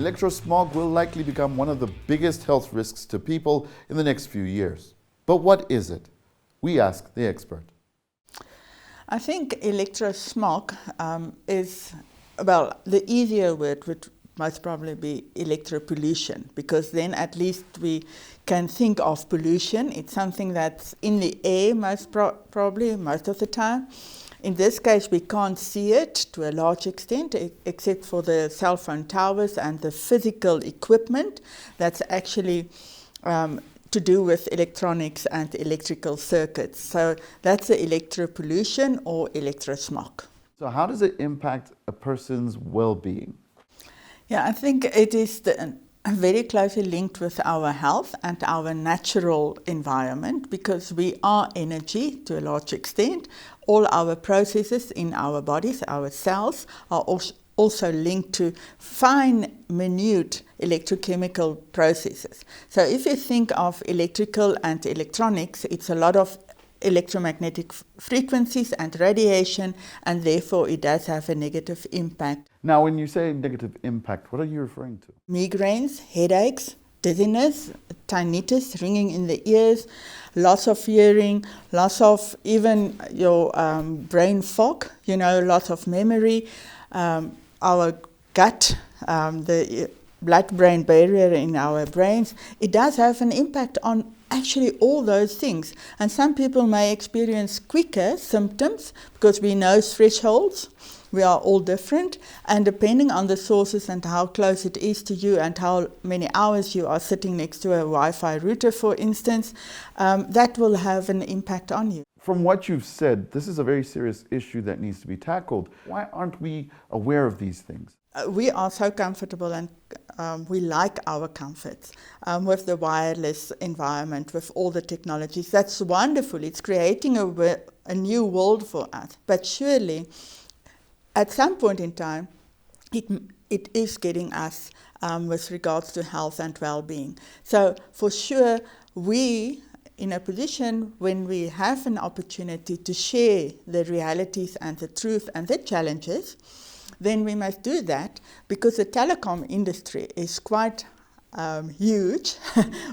electrosmog will likely become one of the biggest health risks to people in the next few years. But what is it? We ask the expert. I think electrosmog is, well, the easier word would most probably be electropollution, because then at least we can think of pollution. It's something that's in the air probably most of the time. In this case, we can't see it to a large extent, except for the cell phone towers and the physical equipment that's actually to do with electronics and electrical circuits. So that's the electropollution or electrosmog. So how does it impact a person's well-being? Yeah, I think it is very closely linked with our health and our natural environment, because we are energy to a large extent. All our processes in our bodies, our cells, are also linked to fine, minute electrochemical processes. So if you think of electrical and electronics, it's a lot of electromagnetic frequencies and radiation, and therefore it does have a negative impact. Now, when you say negative impact, what are you referring to? Migraines, headaches, dizziness, tinnitus, ringing in the ears, loss of hearing, loss of even your brain fog, loss of memory, our gut, the blood-brain barrier in our brains. It does have an impact on actually all those things. And some people may experience quicker symptoms because we know thresholds. We are all different, and depending on the sources and how close it is to you and how many hours you are sitting next to a Wi-Fi router, for instance, that will have an impact on you. From what you've said, this is a very serious issue that needs to be tackled. Why aren't we aware of these things? We are so comfortable, and we like our comforts with the wireless environment, with all the technologies. That's wonderful. It's creating a new world for us. But surely, at some point in time, it is getting us with regards to health and well-being. So for sure, we in a position when we have an opportunity to share the realities and the truth and the challenges, then we must do that, because the telecom industry is quite huge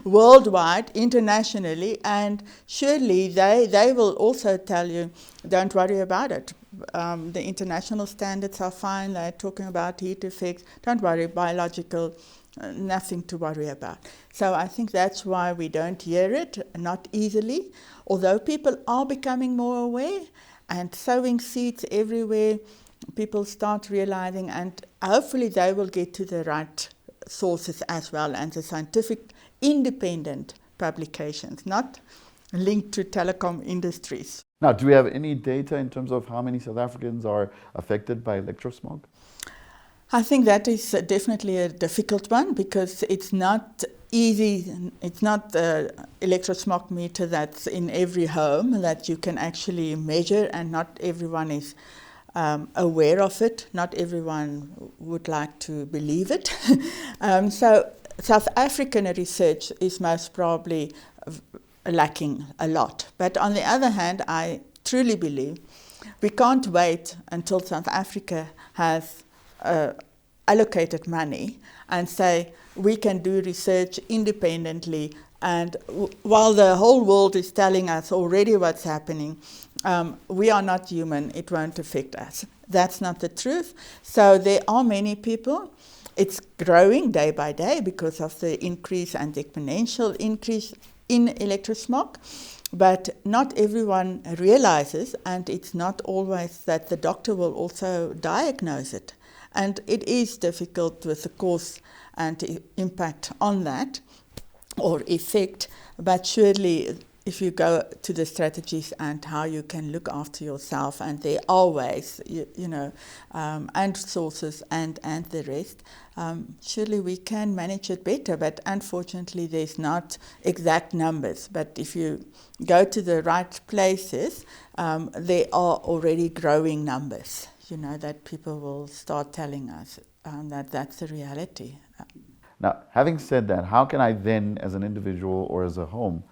worldwide, internationally, and surely they will also tell you, don't worry about it. The international standards are fine. They're talking about heat effects. Don't worry, biological, nothing to worry about. So I think that's why we don't hear it, not easily, although people are becoming more aware and sowing seeds everywhere. People start realizing, and hopefully they will get to the right sources as well, and the scientific independent publications, not linked to telecom industries. Now, do we have any data in terms of how many South Africans are affected by electrosmog? I think that is definitely a difficult one, because it's not easy. It's not the electrosmog meter that's in every home that you can actually measure, and not everyone is aware of it. Not everyone would like to believe it. So South African research is most probably lacking a lot. But on the other hand, I truly believe we can't wait until South Africa has allocated money and say we can do research independently, and while the whole world is telling us already what's happening, we are not human, it won't affect us. That's not the truth. So there are many people. It's growing day by day because of the increase and exponential increase in electrosmog, but not everyone realizes, and it's not always that the doctor will also diagnose it. And it is difficult with the cause and impact on that, or effect, but surely if you go to the strategies and how you can look after yourself, and there are ways, and sources and the rest, surely we can manage it better. But unfortunately, there's not exact numbers. But if you go to the right places, there are already growing numbers, that people will start telling us that that's the reality. Now, having said that, how can I then, as an individual or as a home,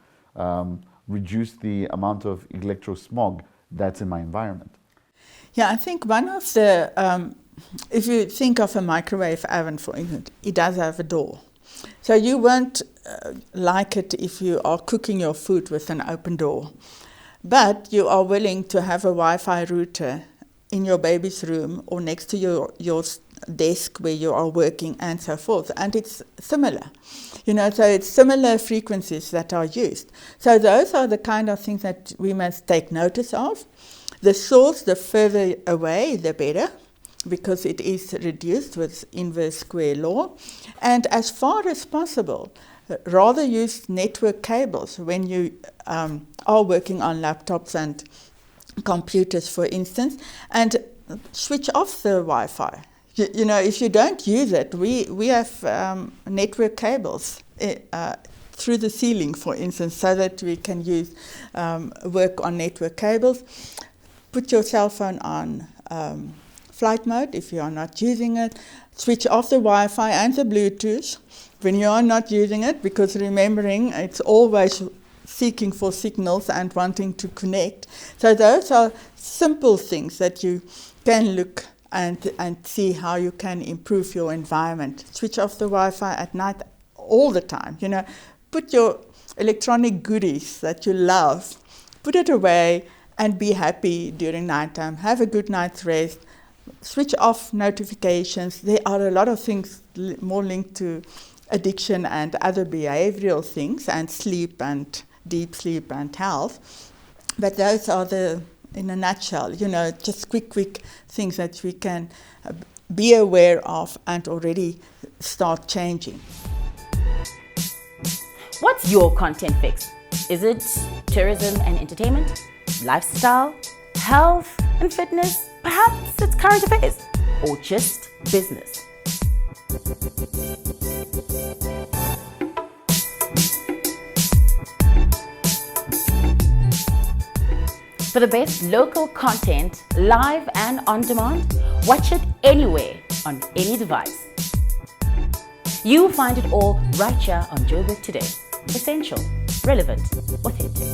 reduce the amount of electrosmog that's in my environment? Yeah, I think one of the if you think of a microwave oven, for instance, it does have a door. So you won't like it if you are cooking your food with an open door. But you are willing to have a Wi-Fi router in your baby's room or next to your desk where you are working and so forth. And it's similar. So it's similar frequencies that are used. So those are the kind of things that we must take notice of. The source, the further away, the better, because it is reduced with inverse square law. And as far as possible, rather use network cables when you are working on laptops and computers, for instance, and switch off the Wi-Fi. If you don't use it, we have network cables through the ceiling, for instance, so that we can work on network cables. Put your cell phone on flight mode if you are not using it. Switch off the Wi-Fi and the Bluetooth when you are not using it, because remembering it's always seeking for signals and wanting to connect. So those are simple things that you can look and see how you can improve your environment. Switch off the Wi-Fi at night all the time. Put your electronic goodies that you love, put it away and be happy during nighttime. Have a good night's rest. Switch off notifications. There are a lot of things more linked to addiction and other behavioral things, and sleep and deep sleep and health. But those are in a nutshell, just quick things that we can be aware of and already start changing. What's your content fix? Is it tourism and entertainment, lifestyle, health and fitness? Perhaps it's current affairs or just business. For the best local content, live and on demand, watch it anywhere on any device. You'll find it all right here on Joburg Today. Essential, relevant, authentic.